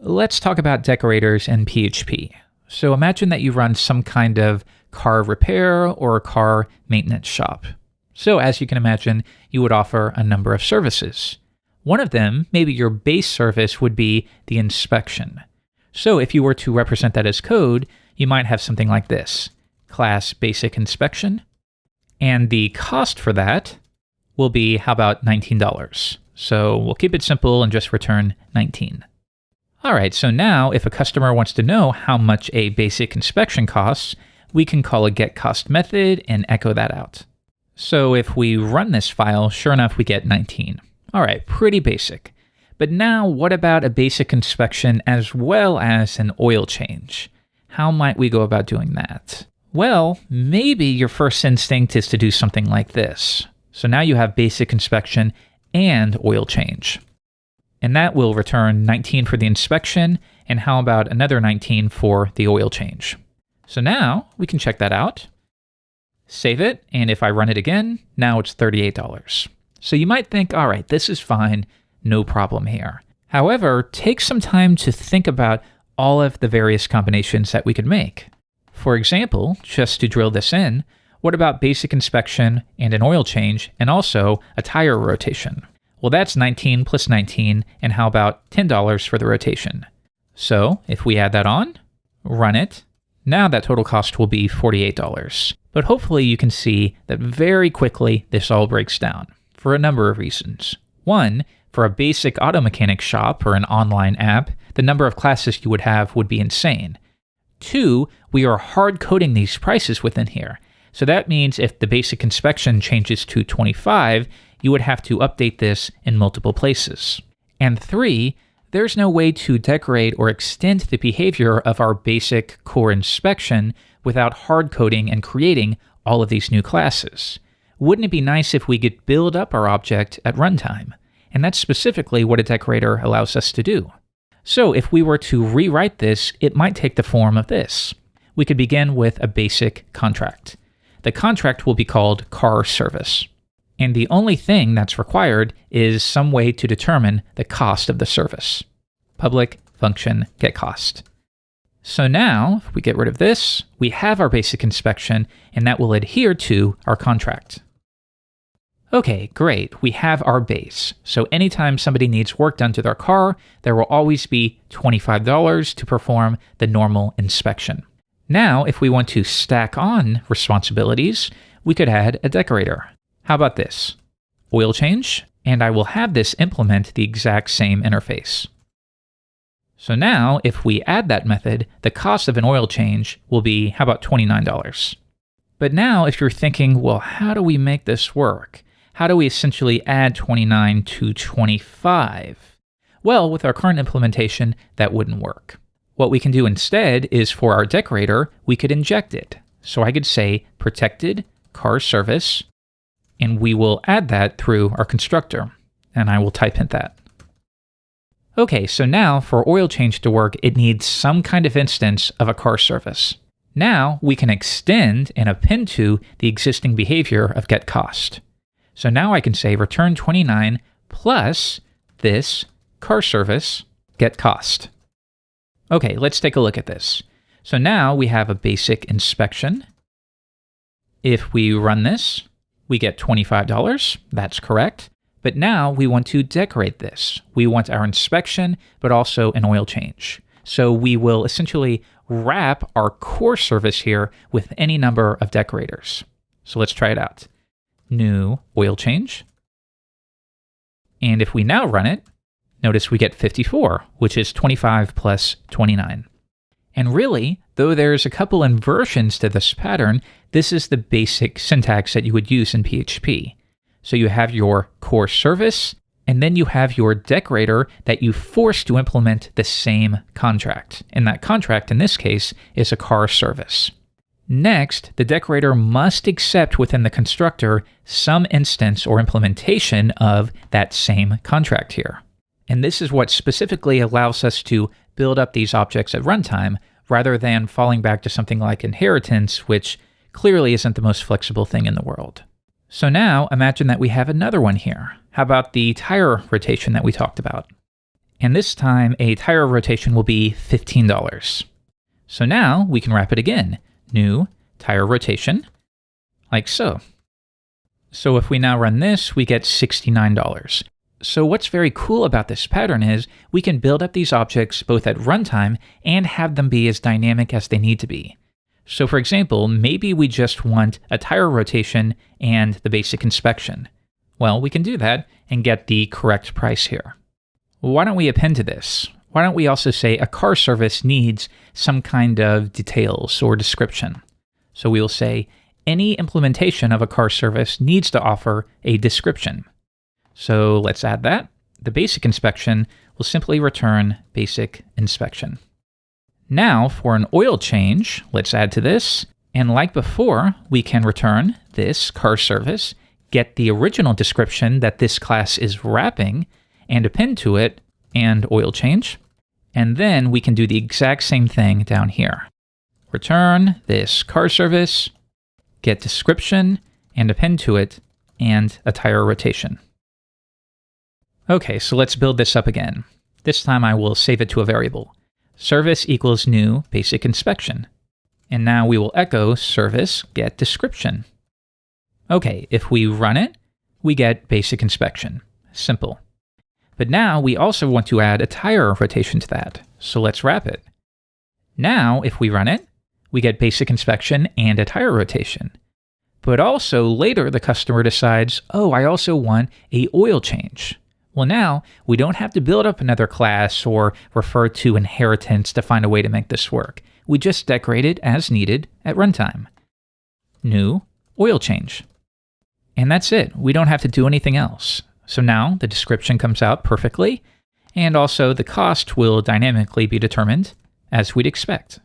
Let's talk about decorators and PHP. So imagine that you run some kind of car repair or car maintenance shop. So as you can imagine, you would offer a number of services. One of them, maybe your base service, would be the inspection. So if you were to represent that as code, you might have something like this: class basic inspection. And the cost for that will be, how about $19? So we'll keep it simple and just return 19. All right, so now if a customer wants to know how much a basic inspection costs, we can call a getCost method and echo that out. So if we run this file, sure enough, we get 19. All right, pretty basic. But now what about a basic inspection as well as an oil change? How might we go about doing that? Well, maybe your first instinct is to do something like this. So now you have basic inspection and oil change. And that will return 19 for the inspection, and how about another 19 for the oil change? So now we can check that out, save it, and if I run it again, now it's $38. So you might think, all right, this is fine, no problem here. However, take some time to think about all of the various combinations that we could make. For example, just to drill this in, what about basic inspection and an oil change, and also a tire rotation? Well, that's 19 plus 19, and how about $10 for the rotation? So if we add that on, run it, now that total cost will be $48. But hopefully you can see that very quickly this all breaks down for a number of reasons. One, for a basic auto mechanic shop or an online app, the number of classes you would have would be insane. Two, we are hard coding these prices within here. So that means if the basic inspection changes to 25, you would have to update this in multiple places. And three, there's no way to decorate or extend the behavior of our basic core inspection without hard coding and creating all of these new classes. Wouldn't it be nice if we could build up our object at runtime? And that's specifically what a decorator allows us to do. So if we were to rewrite this, it might take the form of this. We could begin with a basic contract. The contract will be called car service. And the only thing that's required is some way to determine the cost of the service. Public function getCost. So now, if we get rid of this, we have our basic inspection, and that will adhere to our contract. Okay, great. We have our base. So anytime somebody needs work done to their car, there will always be $25 to perform the normal inspection. Now, if we want to stack on responsibilities, we could add a decorator. How about this? Oil change, and I will have this implement the exact same interface. So now, if we add that method, the cost of an oil change will be, how about $29? But now, if you're thinking, well, how do we make this work? How do we essentially add 29 to 25? Well, with our current implementation, that wouldn't work. What we can do instead is for our decorator, we could inject it. So I could say protected car service, and we will add that through our constructor, and I will type hint that. Okay, so now for oil change to work, it needs some kind of instance of a car service. Now we can extend and append to the existing behavior of getCost. So now I can say return 29 plus this car service getCost. Okay, let's take a look at this. So now we have a basic inspection. If we run this, we get $25. That's correct. But now we want to decorate this. We want our inspection, but also an oil change. So we will essentially wrap our core service here with any number of decorators. So let's try it out. New oil change. And if we now run it, notice we get 54, which is 25 plus 29. And really, though there's a couple inversions to this pattern, this is the basic syntax that you would use in PHP. So you have your core service, and then you have your decorator that you force to implement the same contract. And that contract, in this case, is a car service. Next, the decorator must accept within the constructor some instance or implementation of that same contract here. And this is what specifically allows us to build up these objects at runtime, rather than falling back to something like inheritance, which clearly isn't the most flexible thing in the world. So now imagine that we have another one here. How about the tire rotation that we talked about? And this time, a tire rotation will be $15. So now we can wrap it again. New tire rotation, like so. So if we now run this, we get $69. So what's very cool about this pattern is we can build up these objects both at runtime and have them be as dynamic as they need to be. So for example, maybe we just want a tire rotation and the basic inspection. Well, we can do that and get the correct price here. Why don't we append to this? Why don't we also say a car service needs some kind of details or description? So we will say any implementation of a car service needs to offer a description. So let's add that. The basic inspection will simply return basic inspection. Now for an oil change, let's add to this. And like before, we can return this car service, get the original description that this class is wrapping, and append to it and oil change. And then we can do the exact same thing down here. Return this car service, get description, and append to it, and a tire rotation. Okay, so let's build this up again. This time I will save it to a variable. Service equals new basic inspection. And now we will echo service get description. Okay, if we run it, we get basic inspection. Simple. But now we also want to add a tire rotation to that. So let's wrap it. Now, if we run it, we get basic inspection and a tire rotation. But also later the customer decides, oh, I also want a oil change. Well, now we don't have to build up another class or refer to inheritance to find a way to make this work. We just decorate it as needed at runtime. New oil change. And that's it. We don't have to do anything else. So now the description comes out perfectly, and also the cost will dynamically be determined as we'd expect.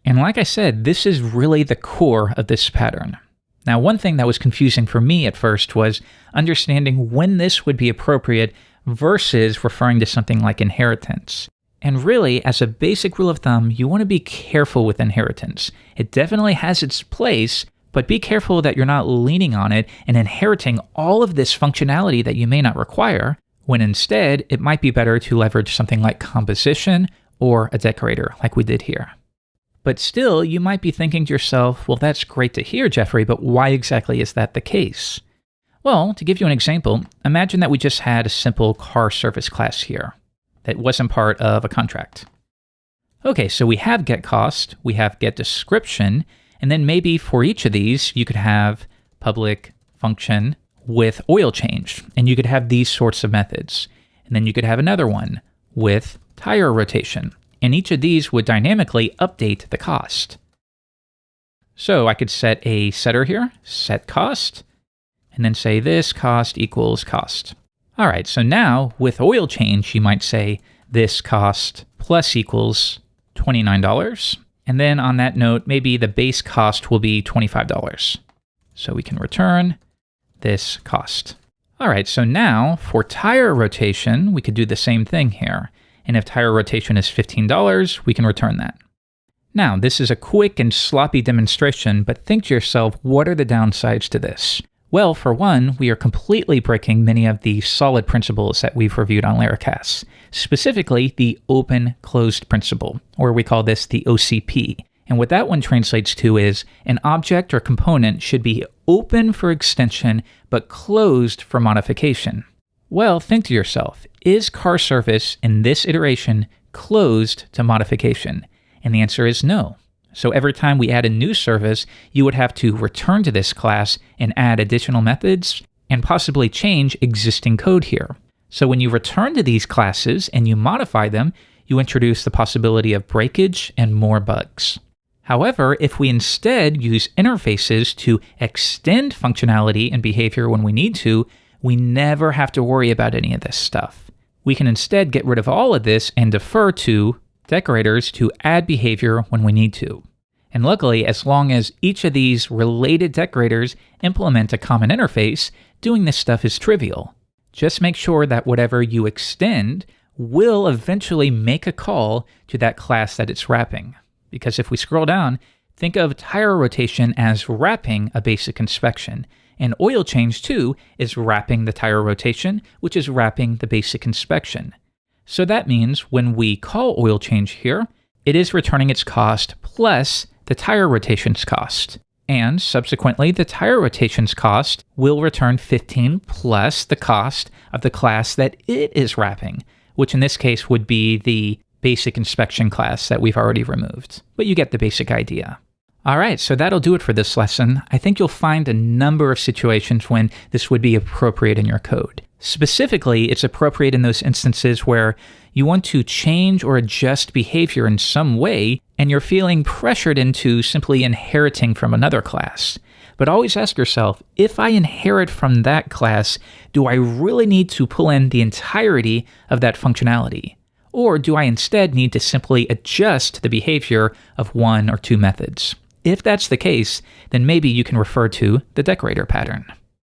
And like I said, this is really the core of this pattern. Now, one thing that was confusing for me at first was understanding when this would be appropriate versus referring to something like inheritance. And really, as a basic rule of thumb, you want to be careful with inheritance. It definitely has its place, but be careful that you're not leaning on it and inheriting all of this functionality that you may not require, when instead it might be better to leverage something like composition or a decorator like we did here. But still, you might be thinking to yourself, well, that's great to hear, Jeffrey, but why exactly is that the case? Well, to give you an example, imagine that we just had a simple car service class here that wasn't part of a contract. Okay, so we have getCost, we have getDescription, and then maybe for each of these, you could have public function with oil change, and you could have these sorts of methods. And then you could have another one with tire rotation, and each of these would dynamically update the cost. So I could set a setter here, set cost, and then say this cost equals cost. All right, so now with oil change, you might say this cost plus equals $29. And then on that note, maybe the base cost will be $25. So we can return this cost. All right, so now for tire rotation, we could do the same thing here. And if tire rotation is $15, we can return that. Now, this is a quick and sloppy demonstration, but think to yourself, what are the downsides to this? Well, for one, we are completely breaking many of the solid principles that we've reviewed on Laracast, specifically the open-closed principle, or we call this the OCP. And what that one translates to is an object or component should be open for extension, but closed for modification. Well, think to yourself, is car service in this iteration closed to modification? And the answer is no. So every time we add a new service, you would have to return to this class and add additional methods and possibly change existing code here. So when you return to these classes and you modify them, you introduce the possibility of breakage and more bugs. However, if we instead use interfaces to extend functionality and behavior when we need to, we never have to worry about any of this stuff. We can instead get rid of all of this and defer to decorators to add behavior when we need to. And luckily, as long as each of these related decorators implement a common interface, doing this stuff is trivial. Just make sure that whatever you extend will eventually make a call to that class that it's wrapping. Because if we scroll down, think of tire rotation as wrapping a basic inspection, and oil change too is wrapping the tire rotation, which is wrapping the basic inspection. So that means when we call oil change here, it is returning its cost plus the tire rotations cost. And subsequently, the tire rotations cost will return 15 plus the cost of the class that it is wrapping, which in this case would be the basic inspection class that we've already removed. But you get the basic idea. All right, so that'll do it for this lesson. I think you'll find a number of situations when this would be appropriate in your code. Specifically, it's appropriate in those instances where you want to change or adjust behavior in some way, and you're feeling pressured into simply inheriting from another class. But always ask yourself, if I inherit from that class, do I really need to pull in the entirety of that functionality? Or do I instead need to simply adjust the behavior of one or two methods? If that's the case, then maybe you can refer to the decorator pattern.